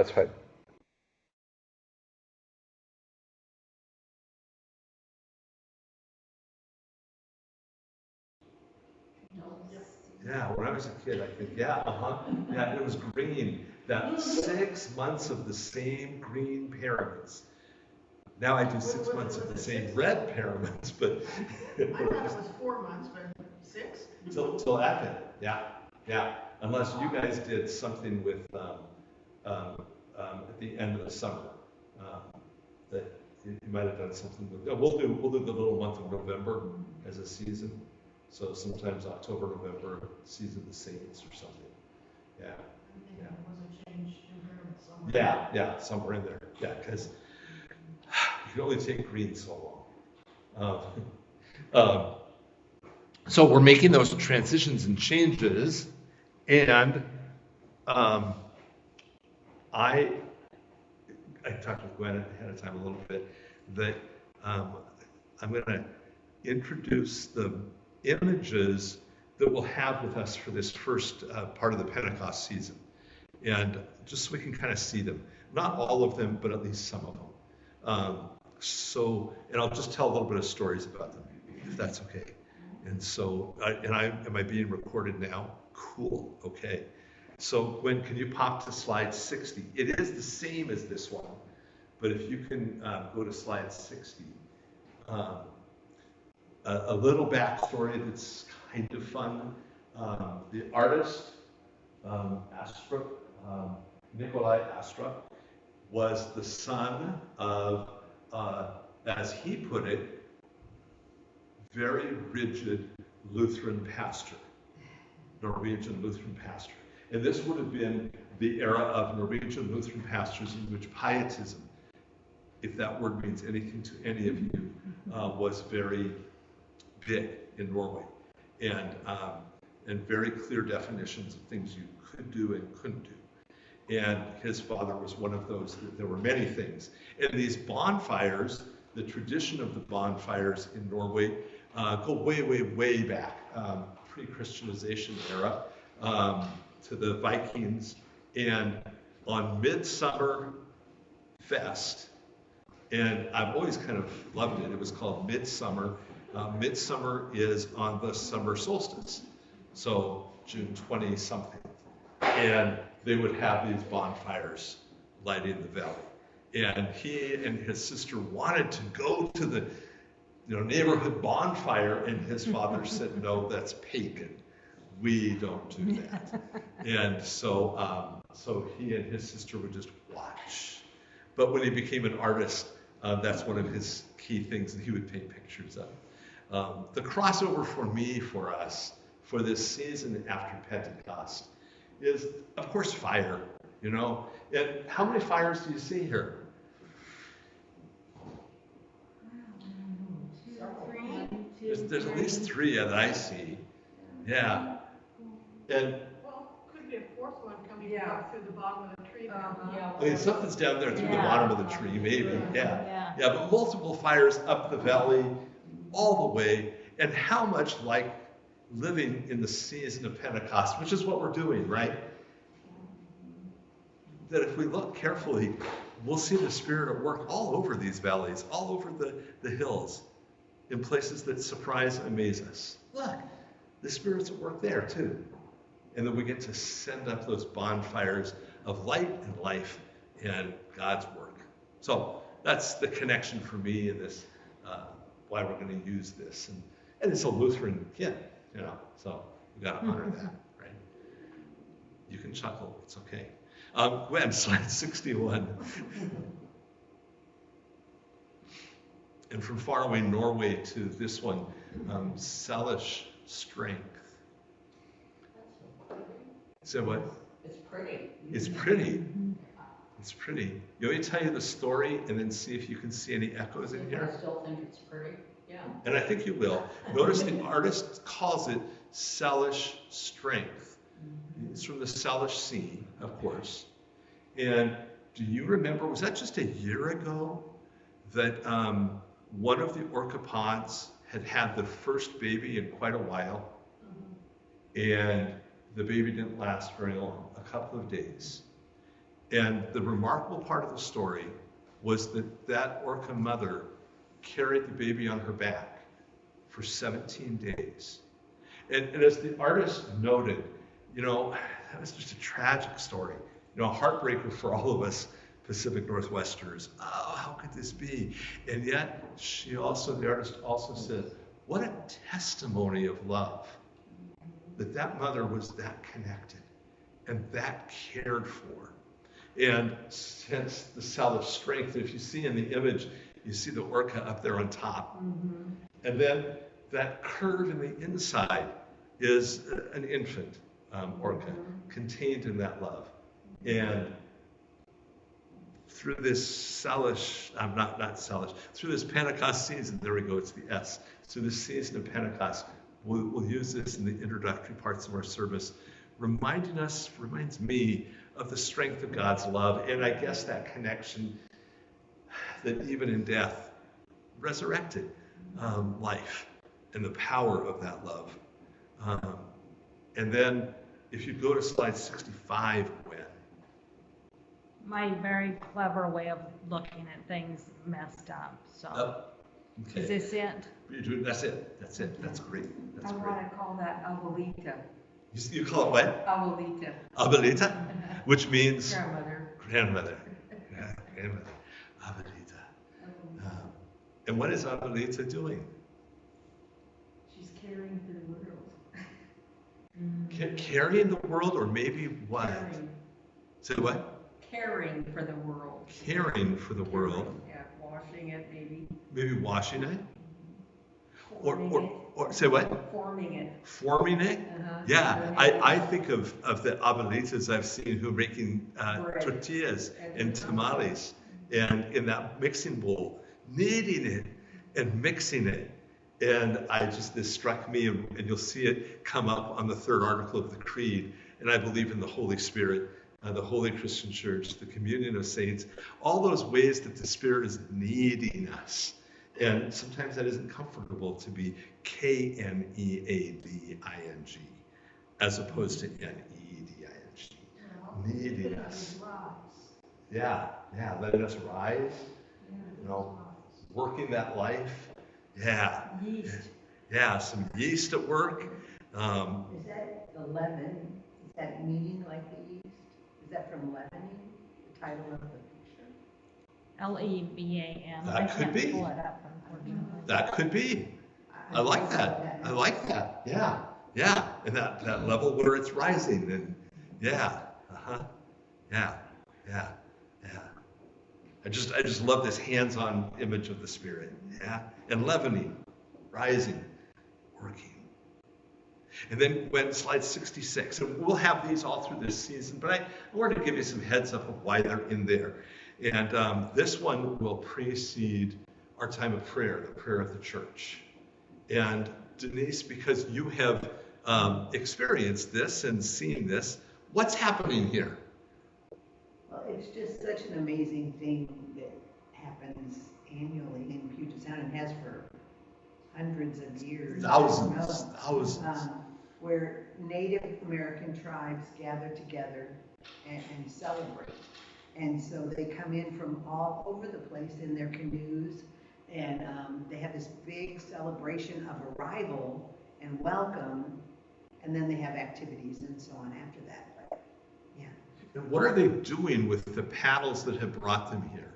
that's fine. Yeah, when I was a kid, I think, yeah, yeah, it was green. That 6 months of the same green pyramids. Now I do 6 months of the same red pyramids, but. I thought it was 4 months, but 6? Till Advent, yeah, yeah. Unless you guys did something with at the end of the summer, that you might have done something with. We'll do the little month of November as a season. So sometimes October, November, season of the saints or something. Yeah. Yeah. It was a change in here somewhere. Yeah, yeah, somewhere in there. Yeah, because you can only take green so long. So we're making those transitions and changes, and I talked with Gwen ahead of time a little bit that I'm going to introduce the images that we'll have with us for this first part of the Pentecost season, and just so we can kind of see them. Not all of them, but at least some of them. And I'll just tell a little bit of stories about them, if that's okay. And so, am I being recorded now? Cool, okay. So Gwen, can you pop to slide 60? It is the same as this one, but if you can go to slide 60. A little backstory that's kind of fun. The artist, Astra, Nikolai Astra, was the son of, as he put it, very rigid Lutheran pastor, Norwegian Lutheran pastor. And this would have been the era of Norwegian Lutheran pastors in which pietism, if that word means anything to any of you, was very big in Norway. And very clear definitions of things you could do and couldn't do. And his father was one of those. There were many things. And these bonfires, the tradition of the bonfires in Norway, go way, way, way back, pre-Christianization era, to the Vikings. And on Midsummer Fest, and I've always kind of loved it, it was called Midsummer. Midsummer is on the summer solstice, so June 20-something. And they would have these bonfires lighting the valley. And he and his sister wanted to go to the neighborhood bonfire, and his father said, no, that's pagan. We don't do that. And so he and his sister would just watch. But when he became an artist, that's one of his key things that he would paint pictures of. The crossover for us, for this season after Pentecost, is, of course, fire, And how many fires do you see here? 3. There's at least 3 that I see. Yeah. And could be a 4th one coming out through the bottom of the tree. I mean, something's down there through the bottom of the tree, maybe. Yeah, but multiple fires up the valley, all the way. And how much like living in the season of Pentecost, which is what we're doing, right? That if we look carefully, we'll see the Spirit at work all over these valleys, all over the hills, in places that surprise and amaze us. Look, the Spirit's at work there too. And then we get to send up those bonfires of light and life and God's work. So that's the connection for me in this, why we're going to use this. And it's a Lutheran hymn, so we got to honor that, right? You can chuckle, it's okay. Gwen, slide 61. And from faraway Norway to this one, Selish strength. So what? It's pretty. It's pretty. It's pretty. You want me to tell you the story and then see if you can see any echoes in here? I still think it's pretty. Yeah. And I think you will. Notice the artist calls it Selish strength. It's from the Selish Sea, of course. And do you remember, was that just a year ago that one of the orcapods had the first baby in quite a while? And the baby didn't last very long, a couple of days. And the remarkable part of the story was that that orca mother carried the baby on her back for 17 days. And as the artist noted, that was just a tragic story. A heartbreaker for all of us Pacific Northwesterners. Oh, how could this be? And yet, the artist also said, what a testimony of love that mother was that connected and that cared for. And hence the cell of strength. If you see in the image, you see the orca up there on top. Mm-hmm. And then that curve in the inside is an infant orca contained in that love. And through this through this Pentecost season, there we go, it's the S. So this season of Pentecost, we'll use this in the introductory parts of our service, reminds me of the strength of God's love, and I guess that connection that even in death resurrected life and the power of that love. And then if you go to slide 65, Gwen. My very clever way of looking at things messed up. So Okay. Is this it? That's it. That's great. That's I great. want to call that abuelita. You call it what? Abuelita. Abuelita, which means Grandmother. grandmother. Yeah, grandmother. Abuelita. And what is Abuelita doing? She's caring for the world. Carrying the world, or maybe what? Caring. Say what? Caring for the world. Caring for the world. Yeah, washing it maybe. Maybe washing it? Forming Or say what? it. Forming it. Forming it? Uh-huh. Yeah, I think of the abuelitas I've seen who are making Bread. tortillas and tamales, and in that mixing bowl, kneading it and mixing it. And this struck me, and you'll see it come up on the third article of the Creed. And I believe in the Holy Spirit, the Holy Christian Church, the communion of saints, all those ways that the Spirit is kneading us. And sometimes that isn't comfortable to be Kneading, as opposed to Neding. Kneading us. Yeah, letting us rise, working that life. Yeah. Yeast. Yeah, some yeast at work. Is that the leaven? Is that kneading like the yeast? Is that from leavening, the title of the picture? Leban. That could be. Pull it up, unfortunately. That could be. I like that. Yeah. And that level where it's rising, and yeah. I just love this hands-on image of the Spirit. Yeah. And leavening, rising, working. And then when slide 66, and we'll have these all through this season, but I wanted to give you some heads up of why they're in there. And this one will precede our time of prayer, the prayer of the church. And Denise, because you have experienced this and seen this, what's happening here? Well, it's just such an amazing thing that happens annually in Puget Sound and has for hundreds of years. Thousands. Where Native American tribes gather together and celebrate. And so they come in from all over the place in their canoes, and they have this big celebration of arrival and welcome, and then they have activities and so on after that. But, yeah. And what are they doing with the paddles that have brought them here?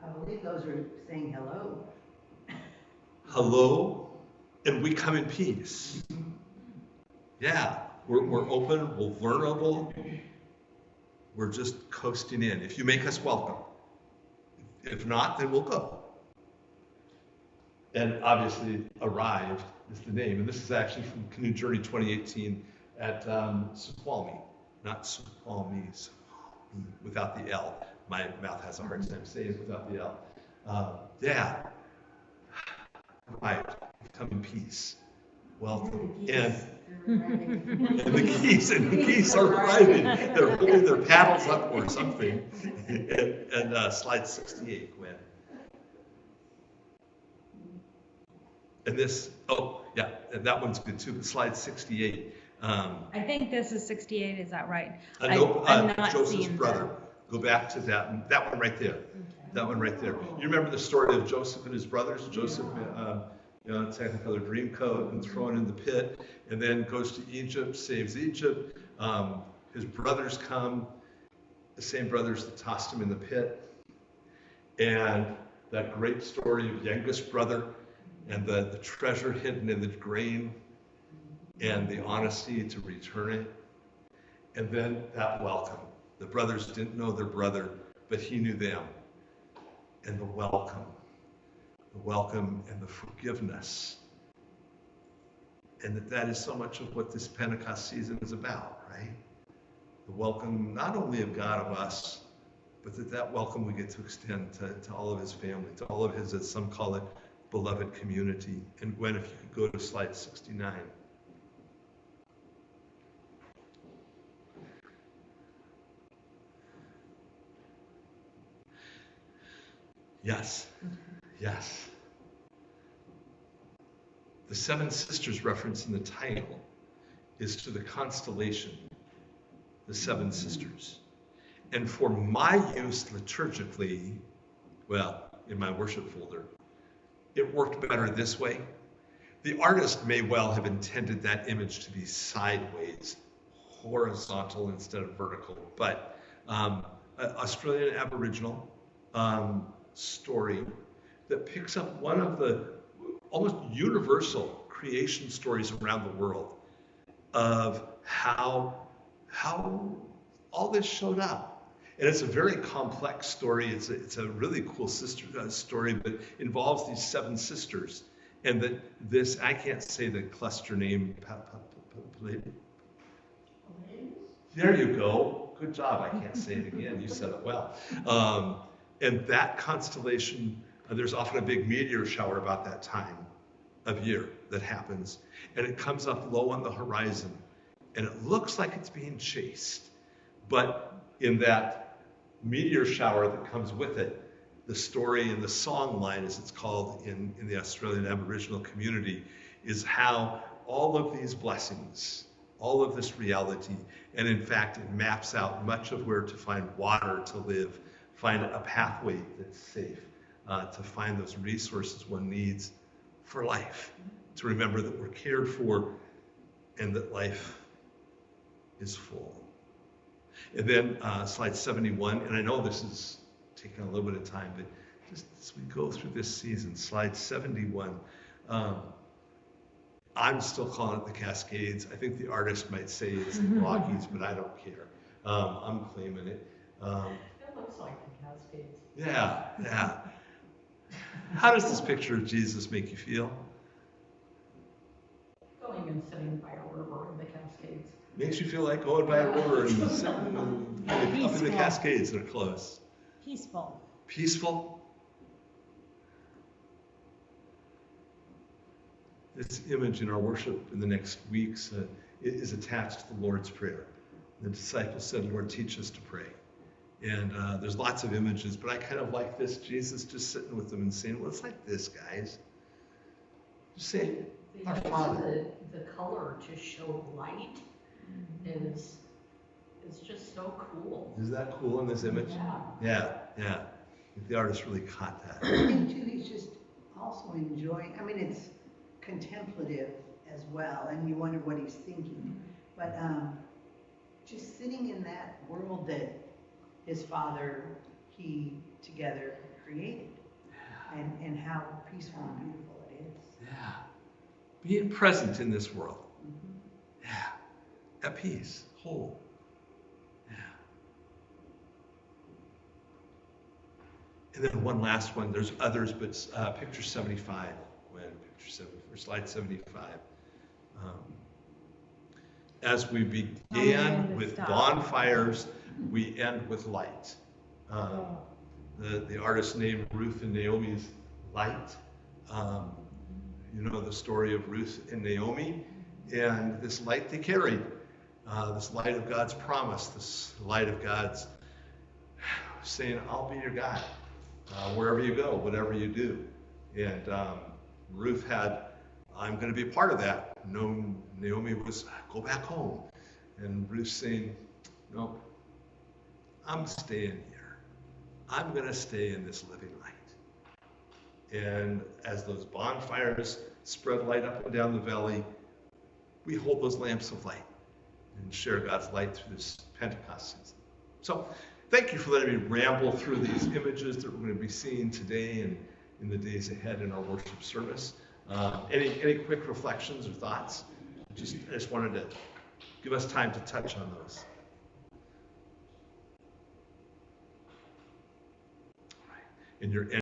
I believe those are saying hello. Hello, and we come in peace. Yeah, we're open, we're vulnerable. We're just coasting in. If you make us welcome. If not, then we'll go. And obviously, Arrived is the name. And this is actually from Canoe Journey 2018 at Snoqualmie. Not Snoqualmie, without the L. My mouth has a hard time saying it without the L. Yeah. Arrived. Come in peace. Welcome. And the geese are arriving. They're holding their paddles up or something. And slide 68, Gwen. And this, and that one's good too, but slide 68. I think this is 68, is that right? Nope, I'm not Joseph's seeing brother. Go back to that one right there. That one right there. You remember the story of Joseph and his brothers? Joseph, Technicolor dream coat and thrown in the pit, and then goes to Egypt, saves Egypt. His brothers come, the same brothers that tossed him in the pit. And that great story of youngest brother and the treasure hidden in the grain and the honesty to return it. And then that welcome. The brothers didn't know their brother, but he knew them. And the welcome and the forgiveness. And that is so much of what this Pentecost season is about, right? The welcome not only of God of us, but that welcome we get to extend to all of his family, to all of his, as some call it, beloved community. And Gwen, if you could go to slide 69. Yes. The seven sisters reference in the title is to the constellation, the seven sisters. And for my use liturgically, well, in my worship folder, it worked better this way. The artist may well have intended that image to be sideways, horizontal instead of vertical, but Australian Aboriginal story that picks up one of the almost universal creation stories around the world of how all this showed up. And it's a very complex story. It's a really cool story that involves these seven sisters. And that this, I can't say the cluster name. There you go. Good job. I can't say it again. You said it well. And that constellation, there's often a big meteor shower about that time of year that happens. And it comes up low on the horizon. And it looks like it's being chased. But in that meteor shower that comes with it, the story and the song line, as it's called in the Australian Aboriginal community, is how all of these blessings, all of this reality, and in fact it maps out much of where to find water to live, find a pathway that's safe, to find those resources one needs for life, to remember that we're cared for and that life is full. And then slide 71, and I know this is taking a little bit of time, but just as we go through this season, slide 71, I'm still calling it the Cascades. I think the artist might say it's the Rockies, but I don't care. I'm claiming it. It looks like the Cascades. Yeah. How does this picture of Jesus make you feel? Going and sitting by a river in the Cascades. Makes you feel like going by a river and sitting up in the Cascades that are close. Peaceful. Peaceful? This image in our worship in the next weeks is attached to the Lord's Prayer. The disciples said, Lord, teach us to pray. And there's lots of images, but I kind of like this, Jesus just sitting with them and saying, well, it's like this, guys. Just say, our Father. The color to show light is just so cool. Is that cool in this image? Yeah. Yeah. The artist really caught that. I think too, he's just also enjoying, I mean, it's contemplative as well, and you wonder what he's thinking. But just sitting in that world that his father, he together created, and how peaceful and beautiful it is. Yeah. Being present in this world. Yeah. At peace, whole. Yeah. And then one last one. There's others, but picture 75. When picture 74, slide 75. As we began with bonfires, we end with light. The artist named Ruth and Naomi's light. You know the story of Ruth and Naomi and this light they carried. This light of God's promise, this light of God's saying, I'll be your guide wherever you go, whatever you do. And Ruth had, I'm going to be a part of that. Naomi was, go back home. And Ruth saying, no, I'm staying here. I'm going to stay in this living light. And as those bonfires spread light up and down the valley, we hold those lamps of light and share God's light through this Pentecost season. So thank you for letting me ramble through these images that we're going to be seeing today and in the days ahead in our worship service. Any quick reflections or thoughts? I just wanted to give us time to touch on those. All right. In your